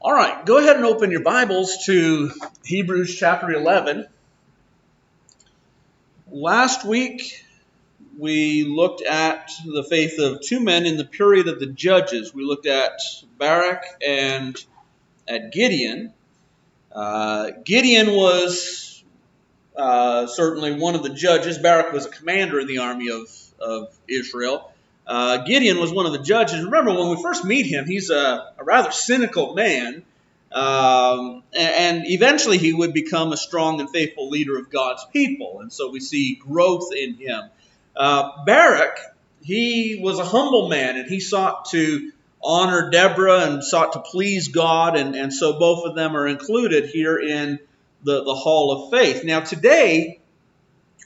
All right, go ahead and open your Bibles to Hebrews chapter 11. Last week, we looked at the faith of two men in the period of the Judges. We looked at Barak and at Gideon. Gideon was certainly one of the judges. Barak was a commander in the army of Israel. Gideon was one of the judges. Remember, when we first meet him, he's a rather cynical man. And eventually he would become a strong and faithful leader of God's people. And so we see growth in him. Barak, he was a humble man, and he sought to honor Deborah and sought to please God. And so both of them are included here in the Hall of Faith. Now today,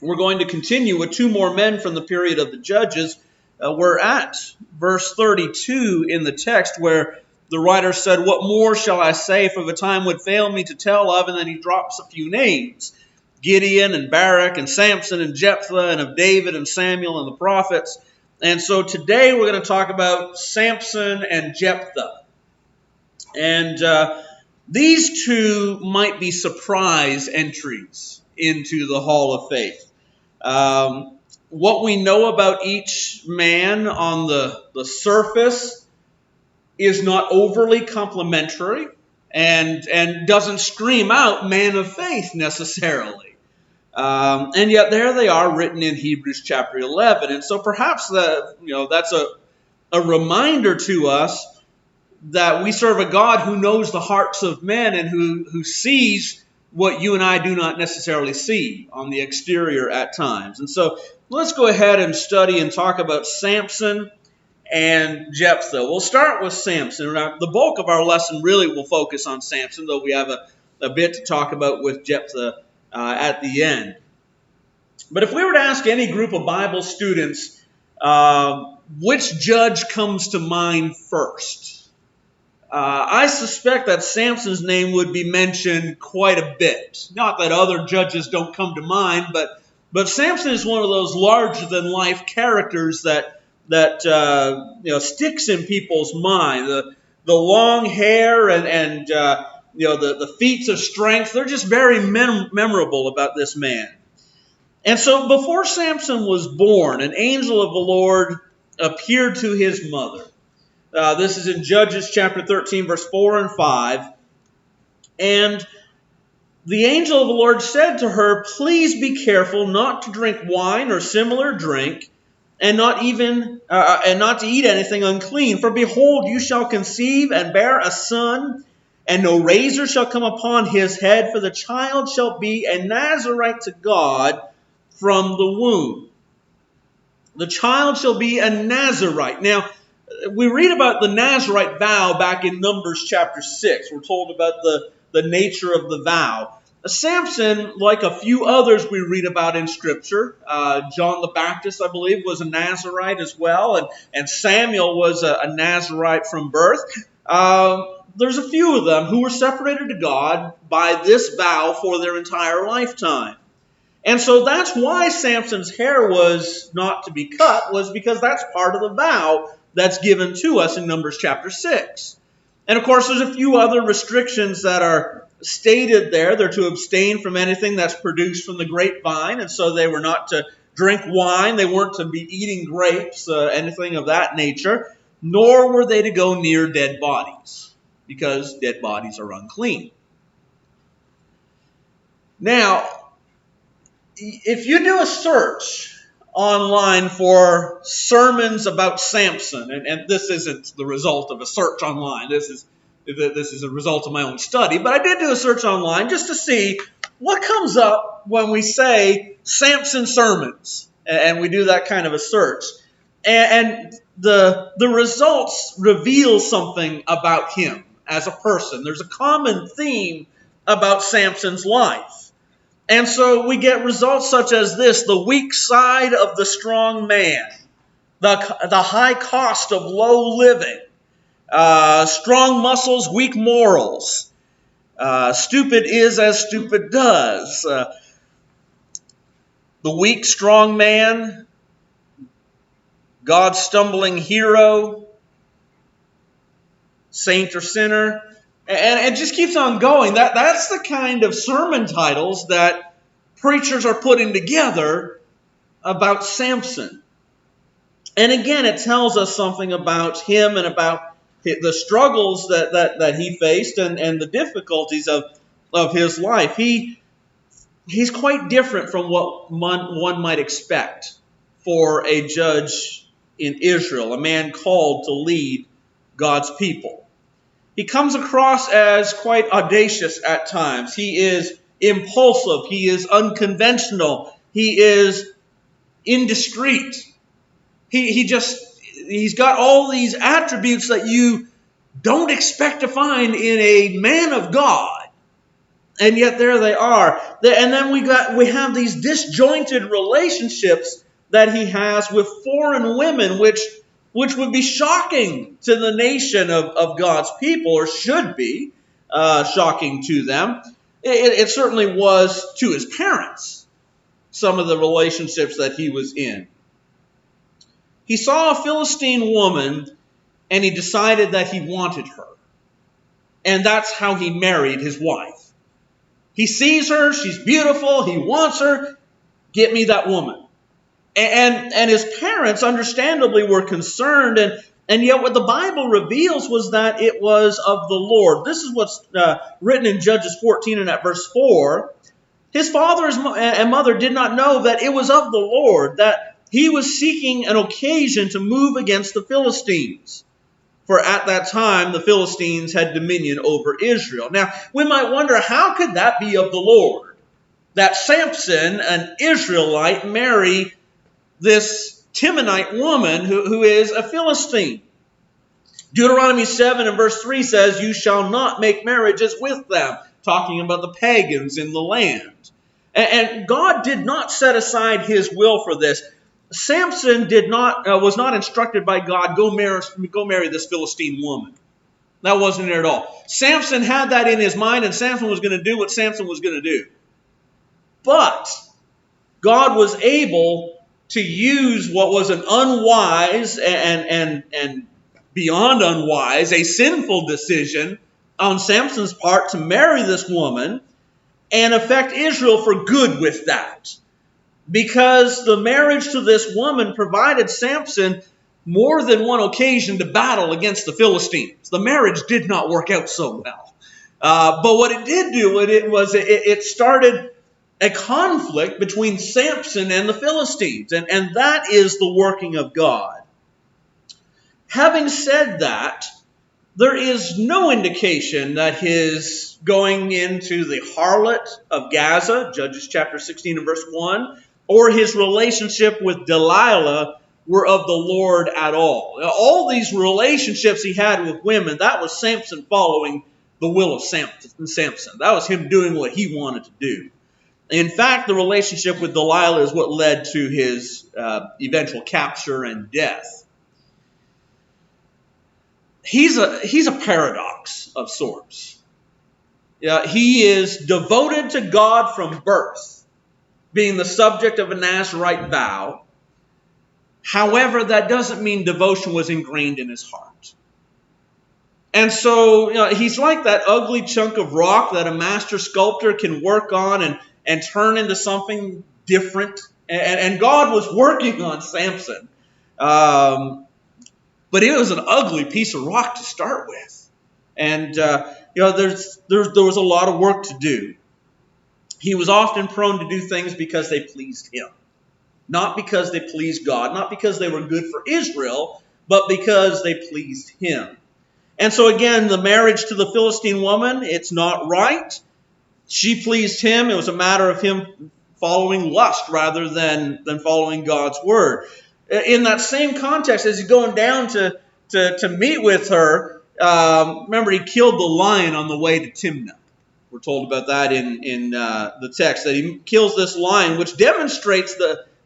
we're going to continue with two more men from the period of the Judges. We're at verse 32 in the text where the writer said, "What more shall I say, for the time would fail me to tell of?" And then he drops a few names. Gideon and Barak and Samson and Jephthah and of David and Samuel and the prophets. And so today we're going to talk about Samson and Jephthah. And these two might be surprise entries into the Hall of Faith. What we know about each man on the surface is not overly complimentary and doesn't scream out man of faith necessarily. And yet there they are written in Hebrews chapter 11. And so perhaps that's a reminder to us that we serve a God who knows the hearts of men and who sees what you and I do not necessarily see on the exterior at times. And so let's go ahead and study and talk about Samson and Jephthah. We'll start with Samson. The bulk of our lesson really will focus on Samson, though we have a bit to talk about with Jephthah at the end. But if we were to ask any group of Bible students, which judge comes to mind first? I suspect that Samson's name would be mentioned quite a bit. Not that other judges don't come to mind, but Samson is one of those larger-than-life characters that sticks in people's mind. The long hair and the feats of strength, they're just very memorable about this man. And so before Samson was born, an angel of the Lord appeared to his mother. This is in Judges chapter 13, verse 4 and 5. And the angel of the Lord said to her, "Please be careful not to drink wine or similar drink, and not to eat anything unclean. For behold, you shall conceive and bear a son, and no razor shall come upon his head, for the child shall be a Nazarite to God from the womb." The child shall be a Nazarite. Now, we read about the Nazarite vow back in Numbers chapter 6. We're told about the nature of the vow. Samson, like a few others we read about in Scripture, John the Baptist, I believe, was a Nazarite as well, and Samuel was a Nazarite from birth. There's a few of them who were separated to God by this vow for their entire lifetime. And so that's why Samson's hair was not to be cut, was because that's part of the vow that's given to us in Numbers chapter 6. And of course, there's a few other restrictions that are stated there. They're to abstain from anything that's produced from the grapevine, and so they were not to drink wine. They weren't to be eating grapes, anything of that nature, nor were they to go near dead bodies, because dead bodies are unclean. Now, if you do a search online for sermons about Samson, and this isn't the result of a search online, this is a result of my own study, but I did do a search online just to see what comes up when we say Samson sermons, and we do that kind of a search. And the results reveal something about him as a person. There's a common theme about Samson's life. And so we get results such as this: the weak side of the strong man, the high cost of low living, strong muscles, weak morals, stupid is as stupid does, the weak strong man, God's stumbling hero, saint or sinner, And it just keeps on going. That's the kind of sermon titles that preachers are putting together about Samson. And again, it tells us something about him and about the struggles that he faced and the difficulties of his life. He's quite different from what one might expect for a judge in Israel, a man called to lead God's people. He comes across as quite audacious at times. He is impulsive. He is unconventional. He is indiscreet. He's got all these attributes that you don't expect to find in a man of God. And yet there they are. And then we have these disjointed relationships that he has with foreign women, which would be shocking to the nation of God's people, or should be shocking to them. It certainly was to his parents, some of the relationships that he was in. He saw a Philistine woman, and he decided that he wanted her. And that's how he married his wife. He sees her, she's beautiful, he wants her, get me that woman. And his parents understandably were concerned, and yet what the Bible reveals was that it was of the Lord. This is what's written in Judges 14 and at verse 4. His father and mother did not know that it was of the Lord, that he was seeking an occasion to move against the Philistines. For at that time, the Philistines had dominion over Israel. Now, we might wonder, how could that be of the Lord? That Samson, an Israelite, marry this Timonite woman who is a Philistine. Deuteronomy 7 and verse 3 says, "You shall not make marriages with them," talking about the pagans in the land. And God did not set aside his will for this. Samson was not instructed by God, go marry this Philistine woman. That wasn't it at all. Samson had that in his mind, and Samson was going to do what Samson was going to do. But God was able to use what was an unwise and beyond unwise, a sinful decision on Samson's part to marry this woman and affect Israel for good with that. Because the marriage to this woman provided Samson more than one occasion to battle against the Philistines. The marriage did not work out so well. But what it did do, it started a conflict between Samson and the Philistines. And that is the working of God. Having said that, there is no indication that his going into the harlot of Gaza, Judges chapter 16 and verse 1, or his relationship with Delilah were of the Lord at all. Now, all these relationships he had with women, that was Samson following the will of Samson. That was him doing what he wanted to do. In fact, the relationship with Delilah is what led to his eventual capture and death. He's a paradox of sorts. He is devoted to God from birth, being the subject of a Nazirite vow. However, that doesn't mean devotion was ingrained in his heart. And so he's like that ugly chunk of rock that a master sculptor can work on and turn into something different. And God was working on Samson. But it was an ugly piece of rock to start with. And, there was a lot of work to do. He was often prone to do things because they pleased him. Not because they pleased God, not because they were good for Israel, but because they pleased him. And so again, the marriage to the Philistine woman, it's not right. She pleased him. It was a matter of him following lust rather than following God's word. In that same context, as he's going down to meet with her, remember he killed the lion on the way to Timnah. We're told about that in the text, that he kills this lion, which demonstrates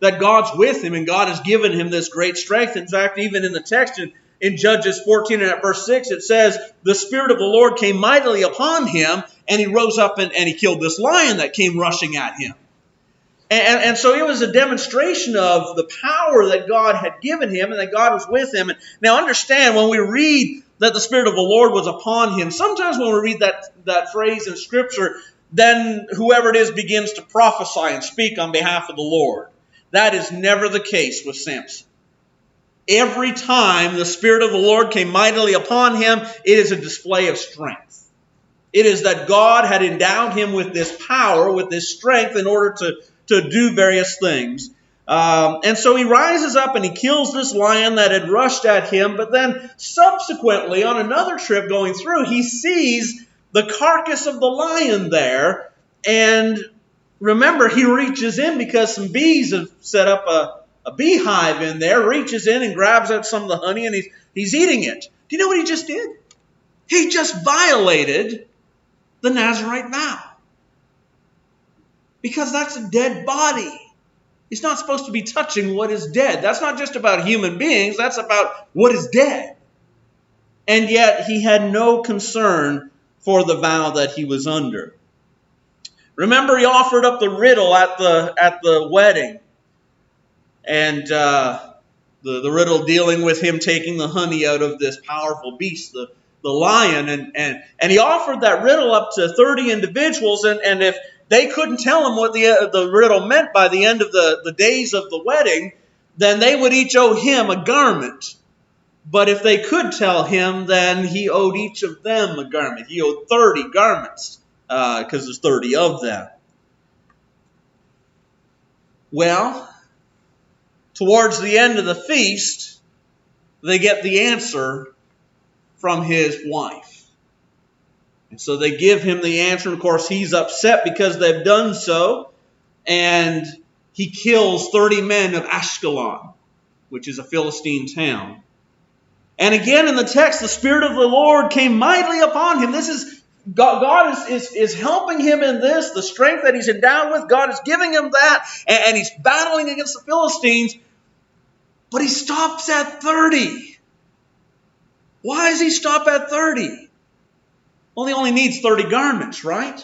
that God's with him and God has given him this great strength. In fact, even in the text in Judges 14 and at verse 6, it says, the Spirit of the Lord came mightily upon him, and he rose up and he killed this lion that came rushing at him. And so it was a demonstration of the power that God had given him and that God was with him. And now understand, when we read that the Spirit of the Lord was upon him. Sometimes when we read that phrase in Scripture, then whoever it is begins to prophesy and speak on behalf of the Lord. That is never the case with Samson. Every time the Spirit of the Lord came mightily upon him, it is a display of strength. It is that God had endowed him with this power, with this strength in order to do various things. And so he rises up and he kills this lion that had rushed at him. But then subsequently, on another trip going through, he sees the carcass of the lion there. And remember, he reaches in because some bees have set up a beehive in there, reaches in and grabs out some of the honey, and he's eating it. Do you know what he just did? He just violated the Nazirite vow. Because that's a dead body. He's not supposed to be touching what is dead. That's not just about human beings. That's about what is dead. And yet he had no concern for the vow that he was under. Remember, he offered up the riddle at the wedding. And the riddle dealing with him taking the honey out of this powerful beast, the lion. And he offered that riddle up to 30 individuals. And if they couldn't tell him what the riddle meant by the end of the days of the wedding, then they would each owe him a garment. But if they could tell him, then he owed each of them a garment. He owed 30 garments because there's 30 of them. Well, towards the end of the feast, they get the answer from his wife. And so they give him the answer. Of course, he's upset because they've done so. And he kills 30 men of Ashkelon, which is a Philistine town. And again in the text, the Spirit of the Lord came mightily upon him. This is God is helping him in this, the strength that he's endowed with. God is giving him that, and he's battling against the Philistines. But he stops at 30. Why does he stop at 30? Well, he only needs 30 garments, right?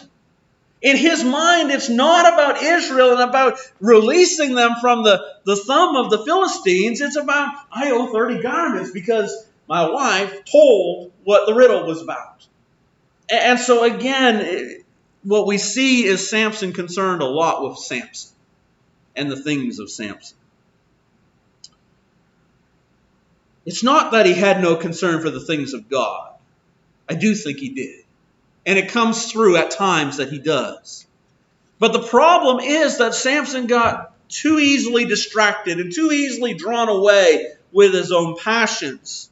In his mind, it's not about Israel and about releasing them from the thumb of the Philistines. It's about, I owe 30 garments because my wife told what the riddle was about. And so again, what we see is Samson concerned a lot with Samson and the things of Samson. It's not that he had no concern for the things of God. I do think he did. And it comes through at times that he does. But the problem is that Samson got too easily distracted and too easily drawn away with his own passions.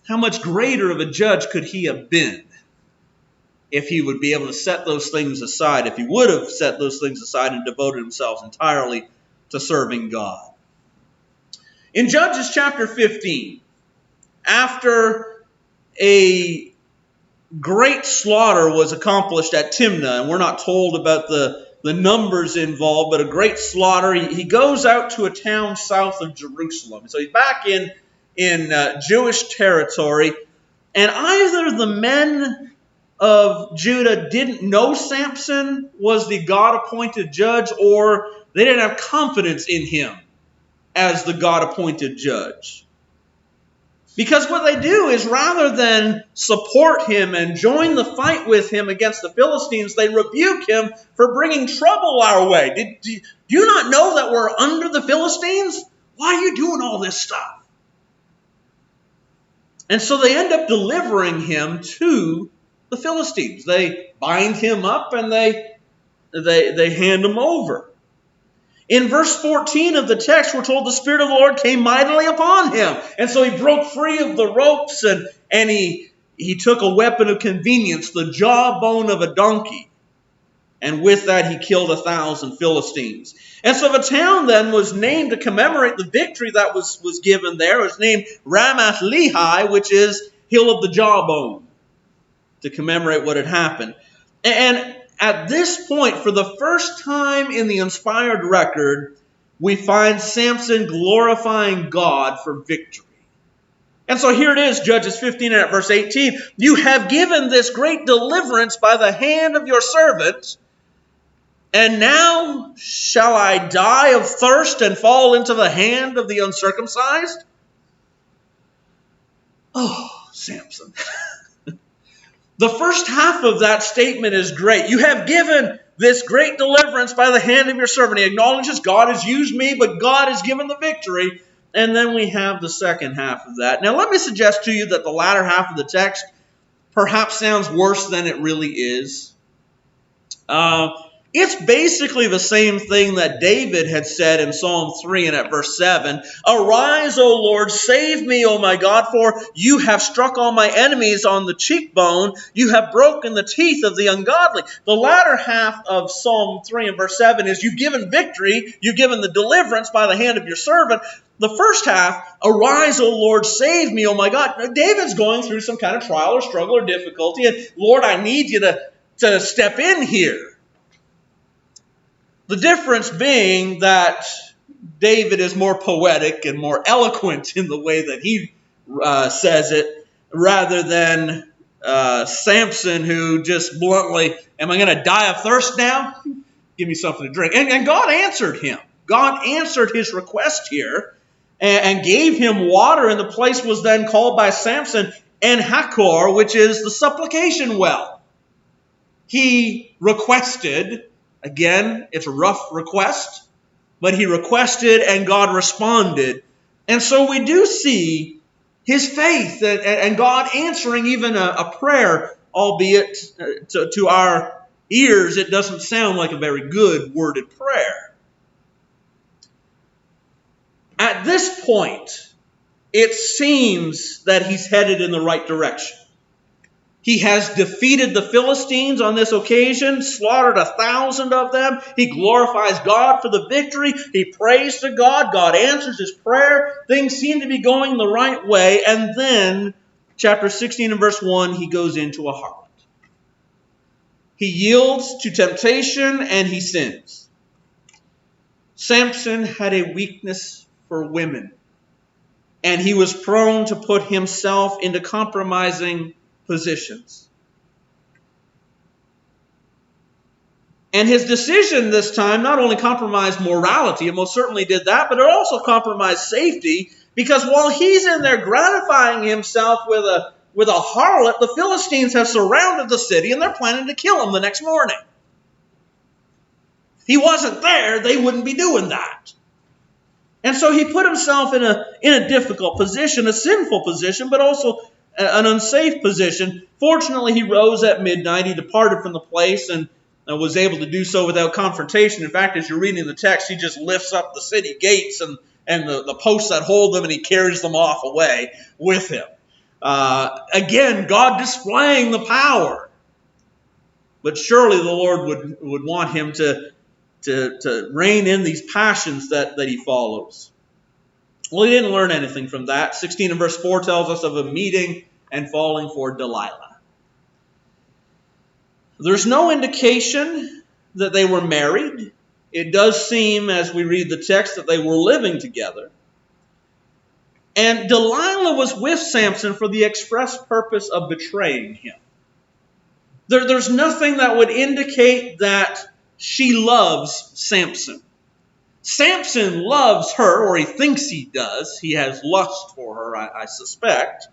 How much greater of a judge could he have been if he would be able to set those things aside, if he would have set those things aside and devoted himself entirely to serving God? In Judges chapter 15, after a great slaughter was accomplished at Timnah, and we're not told about the numbers involved, but a great slaughter, he goes out to a town south of Jerusalem. So he's back in Jewish territory, and either the men of Judah didn't know Samson was the God-appointed judge, or they didn't have confidence in him as the God-appointed judge. Because what they do is, rather than support him and join the fight with him against the Philistines, they rebuke him for bringing trouble our way. Do you not know that we're under the Philistines? Why are you doing all this stuff? And so they end up delivering him to the Philistines. They bind him up and they hand him over. In verse 14 of the text, we're told the Spirit of the Lord came mightily upon him. And so he broke free of the ropes and he took a weapon of convenience, the jawbone of a donkey. And with that, he killed 1,000 Philistines. And so the town then was named to commemorate the victory that was given there. It was named Ramath Lehi, which is Hill of the Jawbone, to commemorate what had happened. And at this point, for the first time in the inspired record, we find Samson glorifying God for victory. And so here it is, Judges 15 and at verse 18. You have given this great deliverance by the hand of your servant, and now shall I die of thirst and fall into the hand of the uncircumcised? Oh, Samson. The first half of that statement is great. You have given this great deliverance by the hand of your servant. He acknowledges God has used me, but God has given the victory. And then we have the second half of that. Now let me suggest to you that the latter half of the text perhaps sounds worse than it really is. It's basically the same thing that David had said in Psalm 3 and at verse 7. Arise, O Lord, save me, O my God, for you have struck all my enemies on the cheekbone. You have broken the teeth of the ungodly. The latter half of Psalm 3 and verse 7 is you've given victory, you've given the deliverance by the hand of your servant. The first half, arise, O Lord, save me, O my God. Now, David's going through some kind of trial or struggle or difficulty, and Lord, I need you to step in here. The difference being that David is more poetic and more eloquent in the way that he says it, rather than Samson, who just bluntly, am I going to die of thirst now? Give me something to drink. And God answered him. God answered his request here and gave him water, and the place was then called by Samson En-Hakkore, which is the supplication well. He requested. Again, it's a rough request, but he requested and God responded. And so we do see his faith and God answering even a prayer, albeit to our ears, it doesn't sound like a very good worded prayer. At this point, it seems that he's headed in the right direction. He has defeated the Philistines on this occasion, slaughtered 1,000 of them. He glorifies God for the victory. He prays to God. God answers his prayer. Things seem to be going the right way. And then, chapter 16 and verse 1, he goes into a harlot. He yields to temptation and he sins. Samson had a weakness for women, and he was prone to put himself into compromising positions. And his decision this time not only compromised morality, it most certainly did that, but it also compromised safety, because while he's in there gratifying himself with a harlot, the Philistines have surrounded the city and they're planning to kill him the next morning. If he wasn't there, they wouldn't be doing that. And so he put himself in a difficult position, a sinful position, but also an unsafe position. Fortunately, he rose at midnight. He departed from the place and was able to do so without confrontation. In fact, as you're reading the text, he just lifts up the city gates and the posts that hold them, and he carries them off away with him. Again, God displaying the power. But surely the Lord would want him to rein in these passions that he follows. Well, he didn't learn anything from that. 16 and verse 4 tells us of a meeting and falling for Delilah. There's no indication that they were married. It does seem, as we read the text, that they were living together. And Delilah was with Samson for the express purpose of betraying him. There's nothing that would indicate that she loves Samson. Samson loves her, or he thinks he does. He has lust for her, I suspect.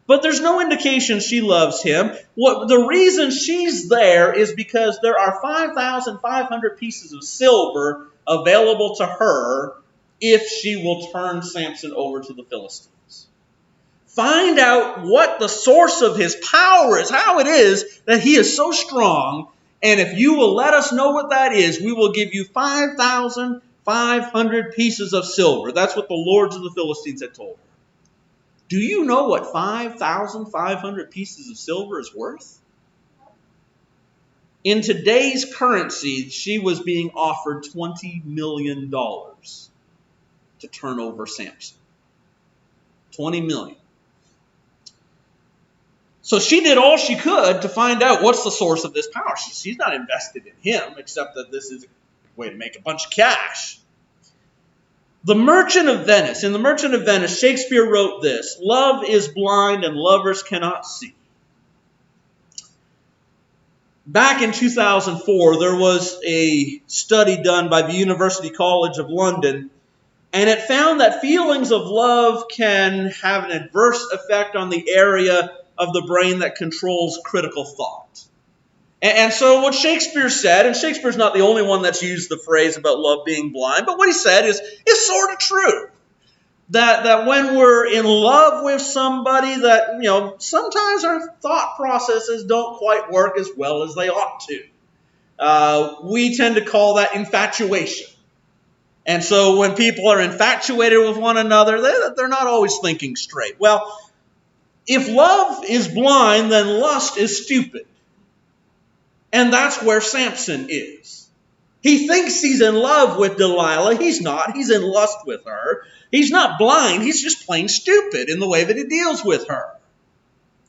But there's no indication she loves him. The reason she's there is because there are 5,500 pieces of silver available to her if she will turn Samson over to the Philistines. Find out what the source of his power is, how it is that he is so strong, and if you will let us know what that is, we will give you 5,500 pieces of silver. That's what the lords of the Philistines had told her. Do you know what 5,500 pieces of silver is worth? In today's currency, she was being offered $20 million to turn over Samson. $20 million. So she did all she could to find out what's the source of this power. She's not invested in him, except that this is a way to make a bunch of cash. The Merchant of Venice. In The Merchant of Venice, Shakespeare wrote this: "Love is blind and lovers cannot see." Back in 2004, there was a study done by the University College of London, And it found that feelings of love can have an adverse effect on the area of the brain that controls critical thought. And so what Shakespeare said, and Shakespeare's not the only one that's used the phrase about love being blind, but what he said is sort of true. That when we're in love with somebody, that, sometimes our thought processes don't quite work as well as they ought to. We tend to call that infatuation. And so when people are infatuated with one another, they're not always thinking straight. Well, if love is blind, then lust is stupid. And that's where Samson is. He thinks he's in love with Delilah. He's not. He's in lust with her. He's not blind. He's just plain stupid in the way that he deals with her.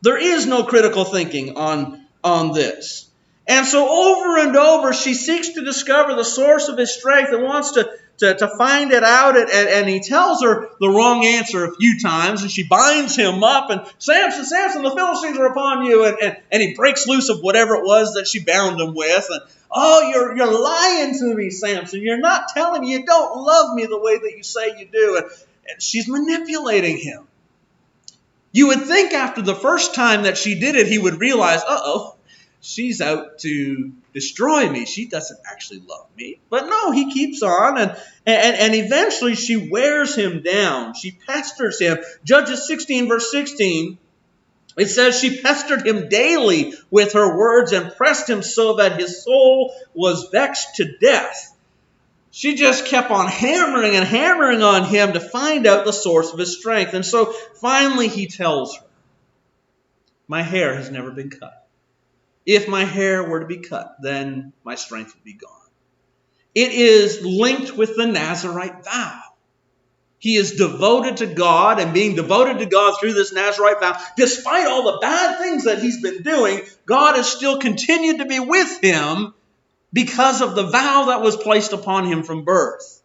There is no critical thinking on this. And so over and over, she seeks to discover the source of his strength and wants to find it out. And he tells her the wrong answer a few times. And she binds him up. And Samson, the Philistines are upon you. And he breaks loose of whatever it was that she bound him with. And, you're lying to me, Samson. You're not telling me you don't love me the way that you say you do. And she's manipulating him. You would think after the first time that she did it, he would realize, she's out to destroy me. She doesn't actually love me. But no, he keeps on, and eventually she wears him down. She pesters him. Judges 16, verse 16, it says she pestered him daily with her words and pressed him so that his soul was vexed to death. She just kept on hammering and hammering on him to find out the source of his strength. And so finally he tells her, my hair has never been cut. If my hair were to be cut, then my strength would be gone. It is linked with the Nazirite vow. He is devoted to God, and being devoted to God through this Nazirite vow, despite all the bad things that he's been doing, God has still continued to be with him because of the vow that was placed upon him from birth.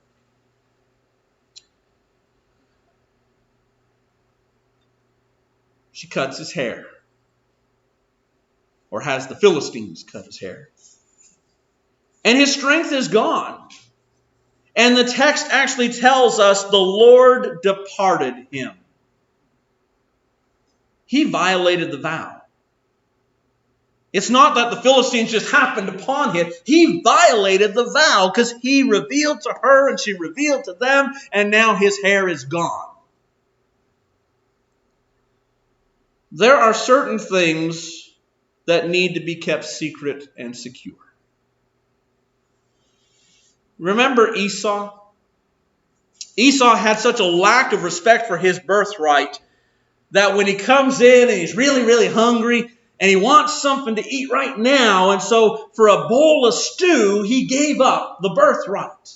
She cuts his hair. Or has the Philistines cut his hair. And his strength is gone. And the text actually tells us the Lord departed him. He violated the vow. It's not that the Philistines just happened upon him. He violated the vow because he revealed to her and she revealed to them, and now his hair is gone. There are certain things that need to be kept secret and secure. Remember Esau? Esau had such a lack of respect for his birthright that when he comes in and he's really, really hungry and he wants something to eat right now, and so for a bowl of stew, he gave up the birthright.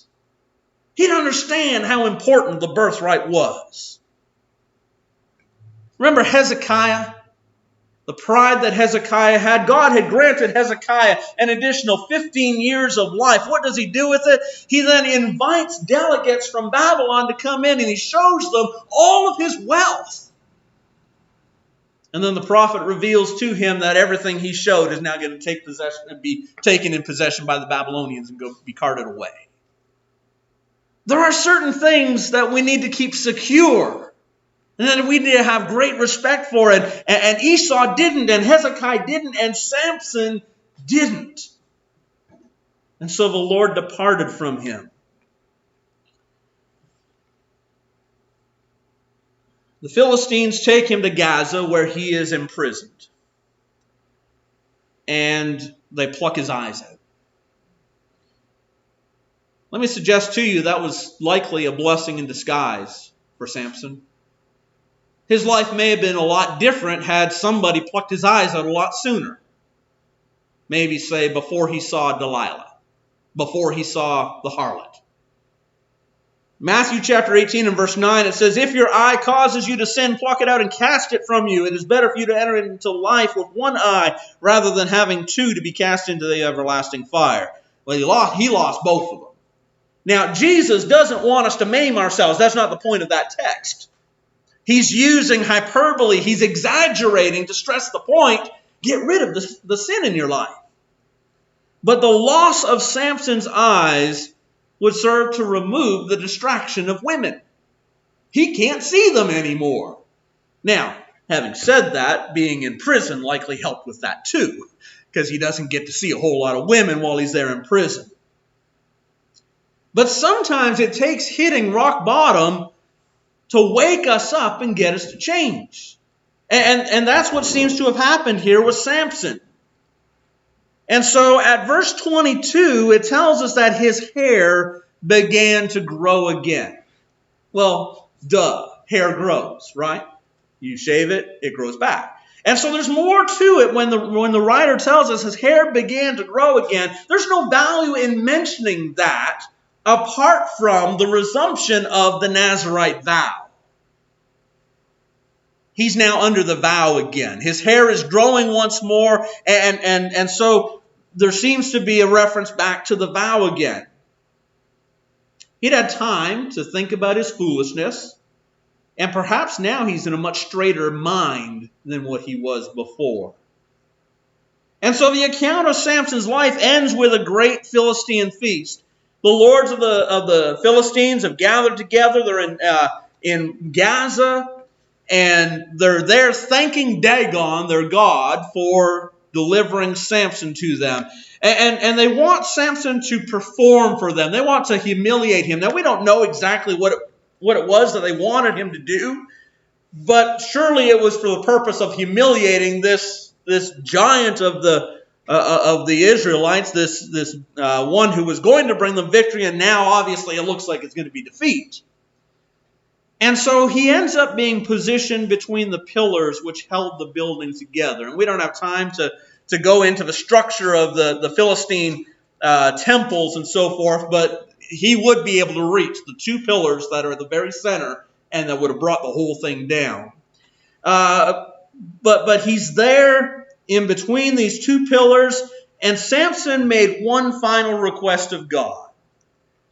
He didn't understand how important the birthright was. Remember Hezekiah? The pride that Hezekiah had. God had granted Hezekiah an additional 15 years of life. What does he do with it? He then invites delegates from Babylon to come in, and he shows them all of his wealth. And then the prophet reveals to him that everything he showed is now going to take possession and be taken in possession by the Babylonians and go be carted away. There are certain things that we need to keep secure. And then we need to have great respect for it. And Esau didn't, and Hezekiah didn't, and Samson didn't. And so the Lord departed from him. The Philistines take him to Gaza, where he is imprisoned. And they pluck his eyes out. Let me suggest to you that was likely a blessing in disguise for Samson. His life may have been a lot different had somebody plucked his eyes out a lot sooner. Maybe, say, before he saw Delilah, before he saw the harlot. Matthew chapter 18 and verse 9, it says, if your eye causes you to sin, pluck it out and cast it from you. It is better for you to enter into life with one eye rather than having two to be cast into the everlasting fire. Well, he lost both of them. Now, Jesus doesn't want us to maim ourselves. That's not the point of that text. He's using hyperbole. He's exaggerating to stress the point. Get rid of the sin in your life. But the loss of Samson's eyes would serve to remove the distraction of women. He can't see them anymore. Now, having said that, being in prison likely helped with that too, because he doesn't get to see a whole lot of women while he's there in prison. But sometimes it takes hitting rock bottom to wake us up and get us to change. And that's what seems to have happened here with Samson. And so at verse 22, it tells us that his hair began to grow again. Well, duh, hair grows, right? You shave it, it grows back. And so there's more to it when the writer tells us his hair began to grow again. There's no value in mentioning that apart from the resumption of the Nazirite vow. He's now under the vow again. His hair is growing once more, and so there seems to be a reference back to the vow again. He'd had time to think about his foolishness, and perhaps now he's in a much straighter mind than what he was before. And so the account of Samson's life ends with a great Philistine feast. The lords of the Philistines have gathered together. They're in Gaza, and they're there thanking Dagon, their god, for delivering Samson to them. And they want Samson to perform for them. They want to humiliate him. Now, we don't know exactly what it was that they wanted him to do, but surely it was for the purpose of humiliating this giant of the Israelites, this one who was going to bring them victory, and now obviously it looks like it's going to be defeat. And so he ends up being positioned between the pillars which held the building together. And we don't have time to go into the structure of the Philistine temples and so forth, but he would be able to reach the two pillars that are at the very center and that would have brought the whole thing down. But he's there in between these two pillars, and Samson made one final request of God.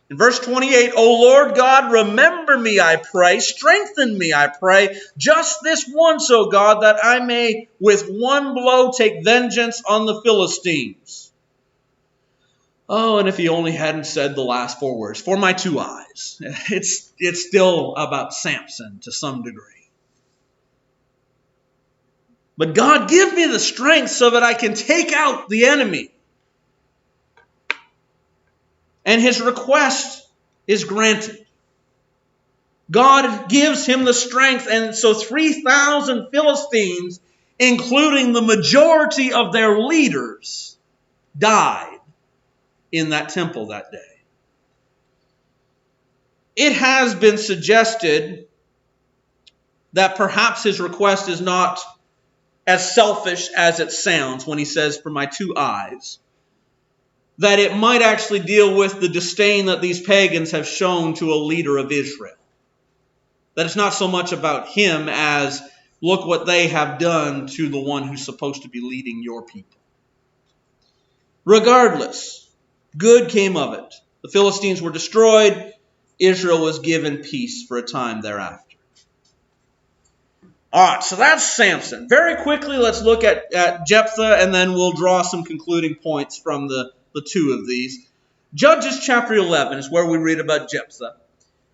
In verse 28, O Lord God, remember me, I pray. Strengthen me, I pray. Just this once, O God, that I may with one blow take vengeance on the Philistines. Oh, and if he only hadn't said the last four words, for my two eyes. It's still about Samson to some degree. But God, give me the strength so that I can take out the enemy. And his request is granted. God gives him the strength, and so 3,000 Philistines, including the majority of their leaders, died in that temple that day. It has been suggested that perhaps his request is not as selfish as it sounds when he says, for my two eyes. That it might actually deal with the disdain that these pagans have shown to a leader of Israel. That it's not so much about him as, look what they have done to the one who's supposed to be leading your people. Regardless, good came of it. The Philistines were destroyed. Israel was given peace for a time thereafter. All right, so that's Samson. Very quickly, let's look at Jephthah, and then we'll draw some concluding points from the two of these. Judges chapter 11 is where we read about Jephthah.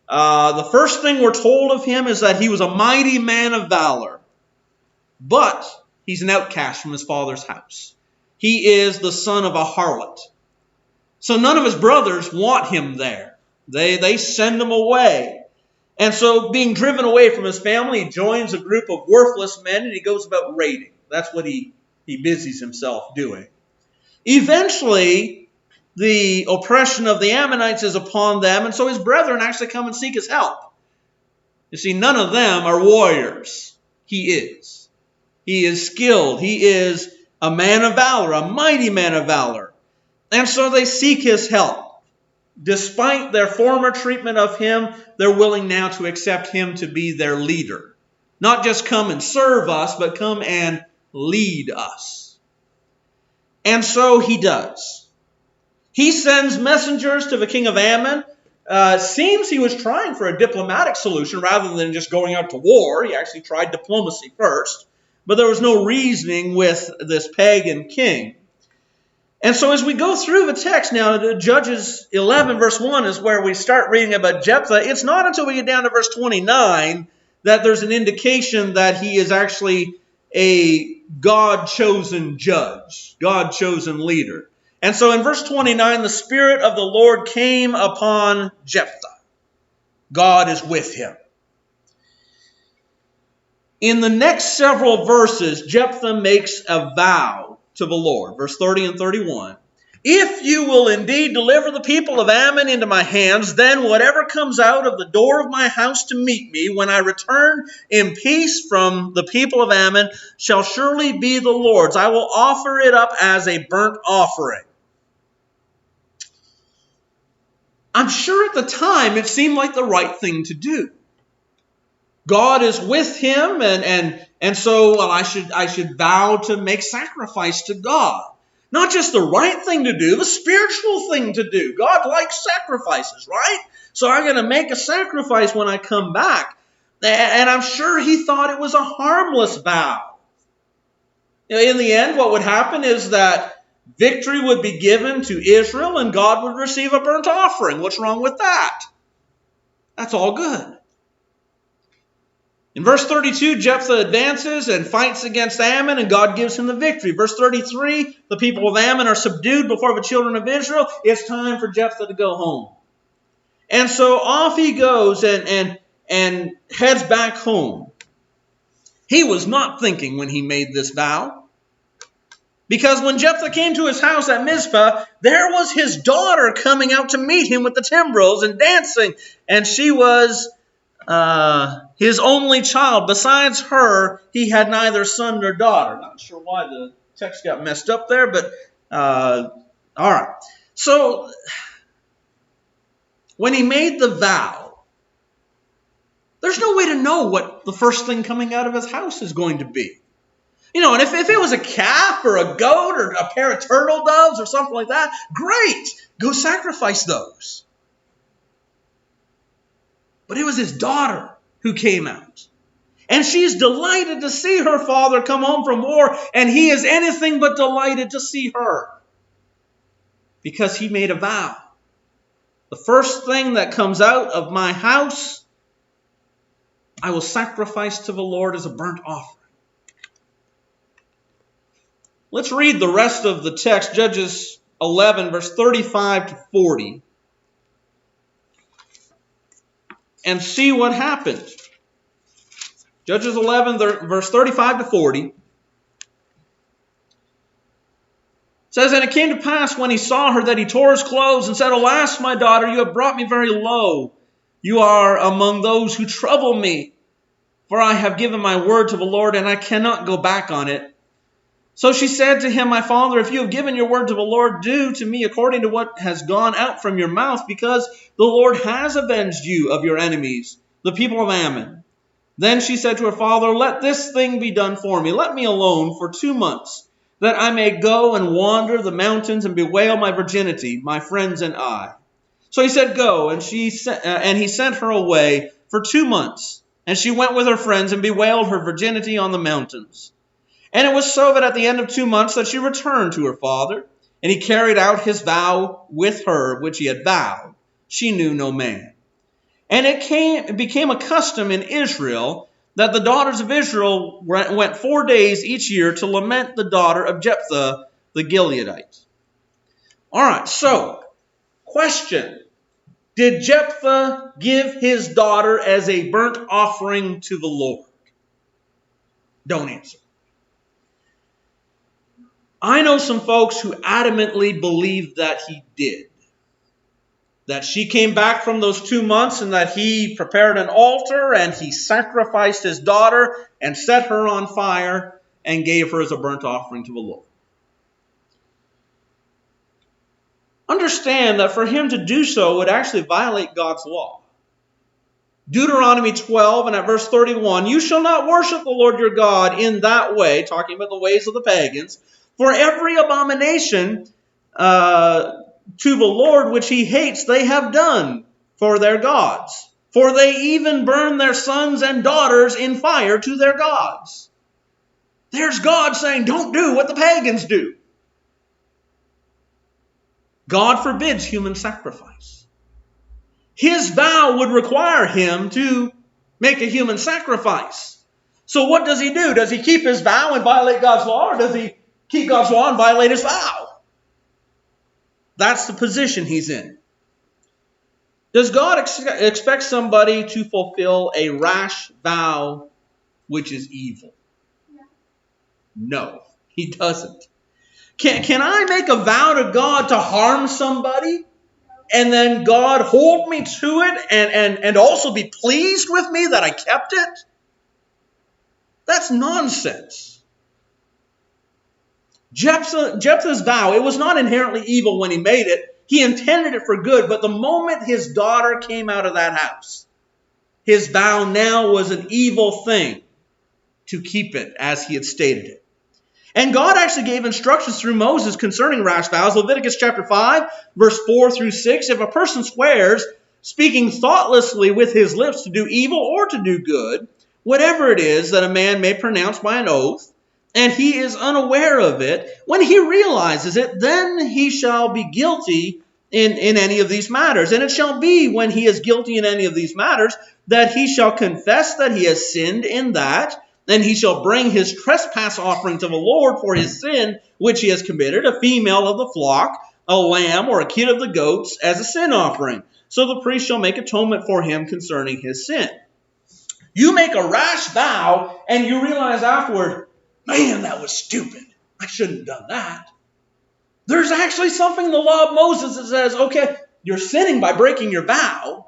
The first thing we're told of him is that he was a mighty man of valor, but he's an outcast from his father's house. He is the son of a harlot. So none of his brothers want him there. They send him away. And so being driven away from his family, he joins a group of worthless men and he goes about raiding. That's what he busies himself doing. Eventually, the oppression of the Ammonites is upon them, and so his brethren actually come and seek his help. You see, none of them are warriors. He is. He is skilled. He is a man of valor, a mighty man of valor. And so they seek his help. Despite their former treatment of him, they're willing now to accept him to be their leader. Not just come and serve us, but come and lead us. And so he does. He sends messengers to the king of Ammon. Seems he was trying for a diplomatic solution rather than just going out to war. He actually tried diplomacy first. But there was no reasoning with this pagan king. And so as we go through the text now, Judges 11 verse 1 is where we start reading about Jephthah. It's not until we get down to verse 29 that there's an indication that he is actually a God-chosen judge, God-chosen leader. And so in verse 29, the Spirit of the Lord came upon Jephthah. God is with him. In the next several verses, Jephthah makes a vow to the Lord. Verse 30 and 31. If you will indeed deliver the people of Ammon into my hands, then whatever comes out of the door of my house to meet me when I return in peace from the people of Ammon shall surely be the Lord's. I will offer it up as a burnt offering. I'm sure at the time it seemed like the right thing to do. God is with him, and so well, I should vow to make sacrifice to God. Not just the right thing to do, the spiritual thing to do. God likes sacrifices, right? So I'm going to make a sacrifice when I come back. And I'm sure he thought it was a harmless vow. In the end, what would happen is that victory would be given to Israel and God would receive a burnt offering. What's wrong with that? That's all good. In verse 32, Jephthah advances and fights against Ammon, and God gives him the victory. Verse 33, the people of Ammon are subdued before the children of Israel. It's time for Jephthah to go home. And so off he goes and heads back home. He was not thinking when he made this vow. Because when Jephthah came to his house at Mizpah, there was his daughter coming out to meet him with the timbrels and dancing. And she was his only child. Besides her, he had neither son nor daughter. Not sure why the text got messed up there, but all right. So when he made the vow, there's no way to know what the first thing coming out of his house is going to be. You know, and if it was a calf or a goat or a pair of turtle doves or something like that, great. Go sacrifice those. But it was his daughter who came out. And she's delighted to see her father come home from war, and he is anything but delighted to see her. Because he made a vow. The first thing that comes out of my house, I will sacrifice to the Lord as a burnt offering. Let's read the rest of the text, Judges 11, verse 35 to 40. And see what happened. Judges 11, verse 35 to 40. Says, and it came to pass when he saw her that he tore his clothes and said, Alas, my daughter, you have brought me very low. You are among those who trouble me. For I have given my word to the Lord, and I cannot go back on it. So she said to him, My father, if you have given your word to the Lord, do to me according to what has gone out from your mouth, because the Lord has avenged you of your enemies, the people of Ammon. Then she said to her father, Let this thing be done for me. Let me alone for 2 months, that I may go and wander the mountains and bewail my virginity, my friends and I. So he said, Go, and he sent her away for 2 months. And she went with her friends and bewailed her virginity on the mountains. And it was so that at the end of 2 months that she returned to her father, and he carried out his vow with her, which he had vowed. She knew no man. And it became a custom in Israel that the daughters of Israel went 4 days each year to lament the daughter of Jephthah the Gileadite. All right, so, question. Did Jephthah give his daughter as a burnt offering to the Lord? Don't answer. I know some folks who adamantly believe that he did. That she came back from those 2 months and that he prepared an altar and he sacrificed his daughter and set her on fire and gave her as a burnt offering to the Lord. Understand that for him to do so would actually violate God's law. Deuteronomy 12 and at verse 31, You shall not worship the Lord your God in that way, talking about the ways of the pagans, for every abomination to the Lord which he hates they have done for their gods. For they even burn their sons and daughters in fire to their gods. There's God saying, don't do what the pagans do. God forbids human sacrifice. His vow would require him to make a human sacrifice. So what does he do? Does he keep his vow and violate God's law, or does he keep God's law and violate his vow? That's the position he's in. Does God expect somebody to fulfill a rash vow which is evil? No, he doesn't. Can I make a vow to God to harm somebody and then God hold me to it and also be pleased with me that I kept it? That's nonsense. Jephthah's vow, it was not inherently evil when he made it. He intended it for good, but the moment his daughter came out of that house, his vow now was an evil thing to keep it as he had stated it. And God actually gave instructions through Moses concerning rash vows. Leviticus chapter 5, verse 4 through 6. If a person swears, speaking thoughtlessly with his lips to do evil or to do good, whatever it is that a man may pronounce by an oath, and he is unaware of it, when he realizes it, then he shall be guilty in any of these matters. And it shall be when he is guilty in any of these matters that he shall confess that he has sinned in that, then he shall bring his trespass offering to the Lord for his sin which he has committed, a female of the flock, a lamb, or a kid of the goats, as a sin offering. So the priest shall make atonement for him concerning his sin. You make a rash vow, and you realize afterward, man, that was stupid. I shouldn't have done that. There's actually something in the law of Moses that says, okay, you're sinning by breaking your vow,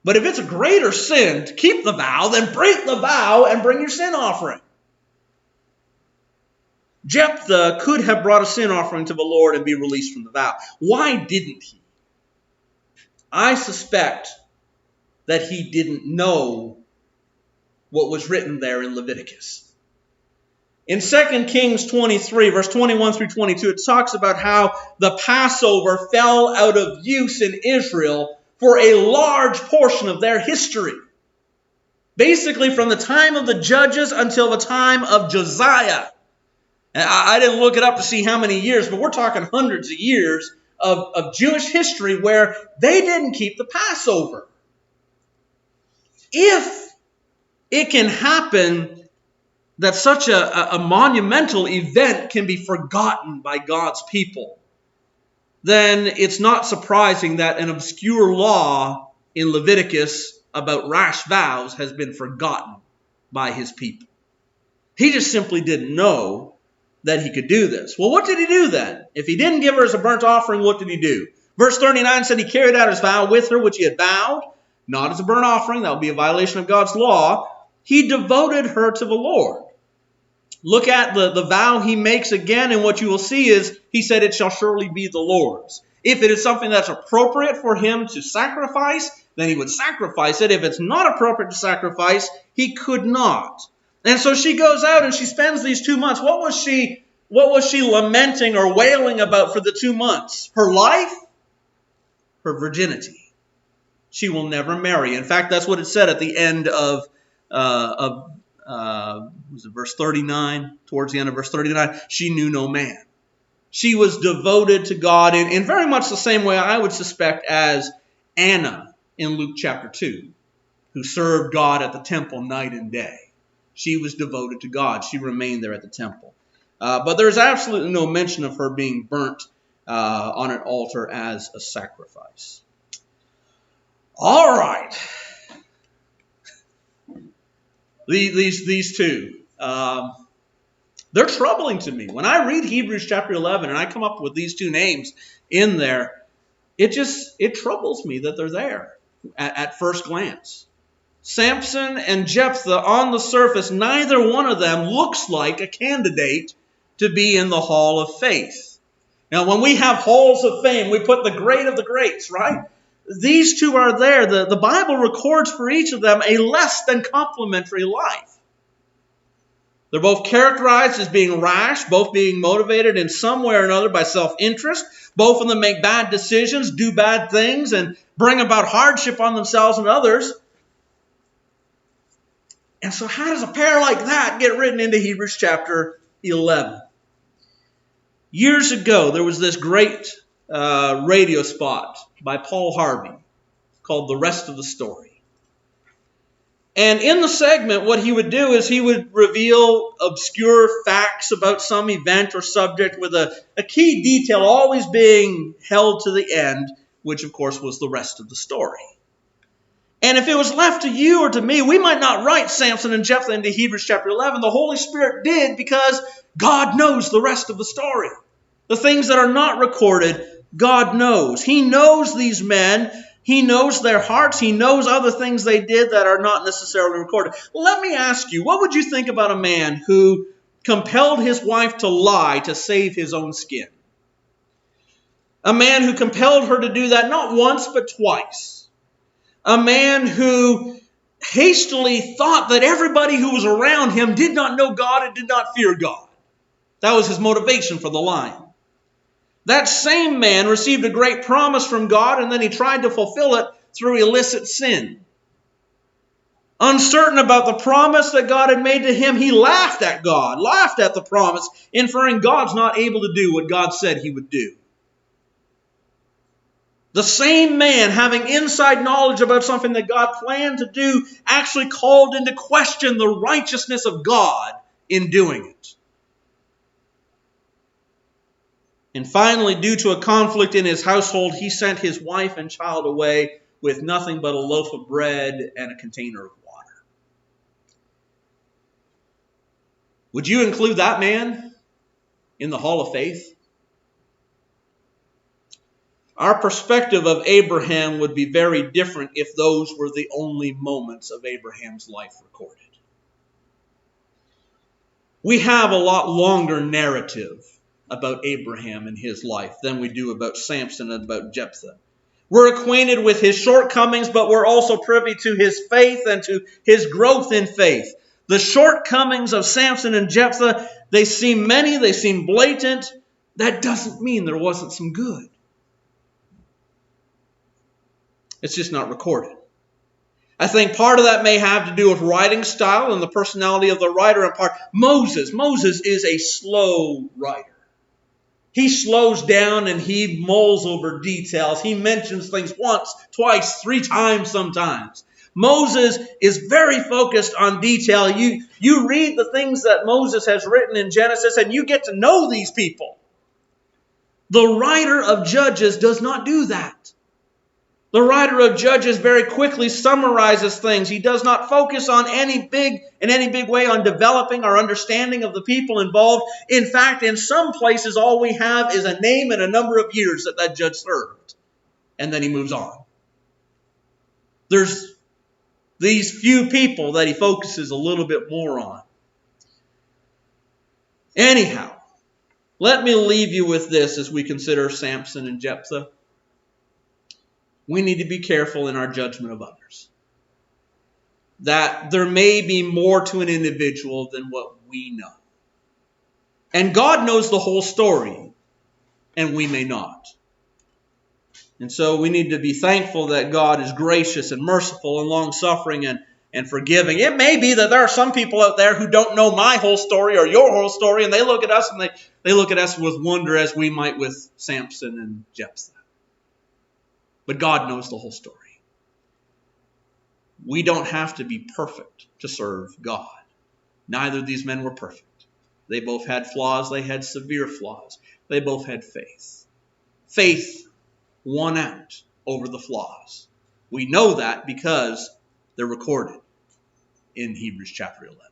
but if it's a greater sin to keep the vow, then break the vow and bring your sin offering. Jephthah could have brought a sin offering to the Lord and be released from the vow. Why didn't he? I suspect that he didn't know what was written there in Leviticus. In 2 Kings 23, verse 21 through 22, it talks about how the Passover fell out of use in Israel for a large portion of their history. Basically from the time of the judges until the time of Josiah. And I didn't look it up to see how many years, but we're talking hundreds of years of Jewish history where they didn't keep the Passover. If it can happen that such a monumental event can be forgotten by God's people, then it's not surprising that an obscure law in Leviticus about rash vows has been forgotten by his people. He just simply didn't know that he could do this. Well, what did he do then? If he didn't give her as a burnt offering, what did he do? Verse 39 said he carried out his vow with her, which he had vowed, not as a burnt offering. That would be a violation of God's law. He devoted her to the Lord. Look at the vow he makes again, and what you will see is he said it shall surely be the Lord's. If it is something that's appropriate for him to sacrifice, then he would sacrifice it. If it's not appropriate to sacrifice, he could not. And so she goes out and she spends these 2 months. What was she lamenting or wailing about for the 2 months? Her life? Her virginity. She will never marry. In fact, that's what it said at the end of was it verse 39? Towards the end of verse 39, she knew no man. She was devoted to God in very much the same way I would suspect as Anna in Luke chapter 2, who served God at the temple night and day. She was devoted to God. She remained there at the temple. But there's absolutely no mention of her being burnt on an altar as a sacrifice. All right. These two, they're troubling to me. When I read Hebrews chapter 11 and I come up with these two names in there, it troubles me that they're there at first glance. Samson and Jephthah, on the surface, neither one of them looks like a candidate to be in the hall of faith. Now, when we have halls of fame, we put the great of the greats, right? These two are there. The Bible records for each of them a less than complimentary life. They're both characterized as being rash, both being motivated in some way or another by self-interest. Both of them make bad decisions, do bad things, and bring about hardship on themselves and others. And so how does a pair like that get written into Hebrews chapter 11? Years ago, there was this great radio spot by Paul Harvey called The Rest of the Story. And in the segment, what he would do is he would reveal obscure facts about some event or subject with a key detail always being held to the end, which of course was the rest of the story. And if it was left to you or to me, we might not write Samson and Jephthah into Hebrews chapter 11. The Holy Spirit did, because God knows the rest of the story. The things that are not recorded, God knows. He knows these men. He knows their hearts. He knows other things they did that are not necessarily recorded. Let me ask you, what would you think about a man who compelled his wife to lie to save his own skin? A man who compelled her to do that not once but twice. A man who hastily thought that everybody who was around him did not know God and did not fear God. That was his motivation for the lying. That same man received a great promise from God, and then he tried to fulfill it through illicit sin. Uncertain about the promise that God had made to him, he laughed at God, laughed at the promise, inferring God's not able to do what God said he would do. The same man, having inside knowledge about something that God planned to do, actually called into question the righteousness of God in doing it. And finally, due to a conflict in his household, he sent his wife and child away with nothing but a loaf of bread and a container of water. Would you include that man in the Hall of Faith? Our perspective of Abraham would be very different if those were the only moments of Abraham's life recorded. We have a lot longer narrative about Abraham and his life than we do about Samson and about Jephthah. We're acquainted with his shortcomings, but we're also privy to his faith and to his growth in faith. The shortcomings of Samson and Jephthah, they seem many, they seem blatant. That doesn't mean there wasn't some good. It's just not recorded. I think part of that may have to do with writing style and the personality of the writer, and part Moses is a slow writer. He slows down and he mulls over details. He mentions things once, twice, 3 times sometimes. Moses is very focused on detail. You read the things that Moses has written in Genesis and you get to know these people. The writer of Judges does not do that. The writer of Judges very quickly summarizes things. He does not focus in any big way on developing our understanding of the people involved. In fact, in some places, all we have is a name and a number of years that judge served. And then he moves on. There's these few people that he focuses a little bit more on. Anyhow, let me leave you with this as we consider Samson and Jephthah. We need to be careful in our judgment of others. That there may be more to an individual than what we know. And God knows the whole story, and we may not. And so we need to be thankful that God is gracious and merciful and long-suffering and forgiving. It may be that there are some people out there who don't know my whole story or your whole story, and they look at us and they look at us with wonder as we might with Samson and Jephthah. But God knows the whole story. We don't have to be perfect to serve God. Neither of these men were perfect. They both had flaws. They had severe flaws. They both had faith. Faith won out over the flaws. We know that because they're recorded in Hebrews chapter 11.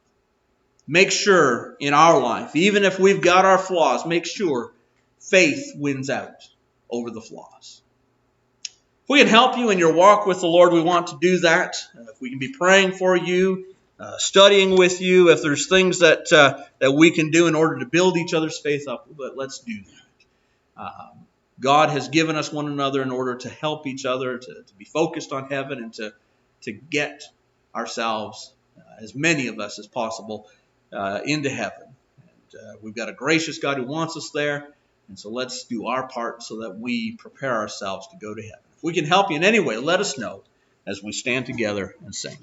Make sure in our life, even if we've got our flaws, make sure faith wins out over the flaws. If we can help you in your walk with the Lord, we want to do that. If we can be praying for you, studying with you, if there's things that we can do in order to build each other's faith up, let's do that. God has given us one another in order to help each other, to be focused on heaven, and to get ourselves, as many of us as possible, into heaven. And we've got a gracious God who wants us there, and so let's do our part so that we prepare ourselves to go to heaven. If we can help you in any way, let us know as we stand together and sing.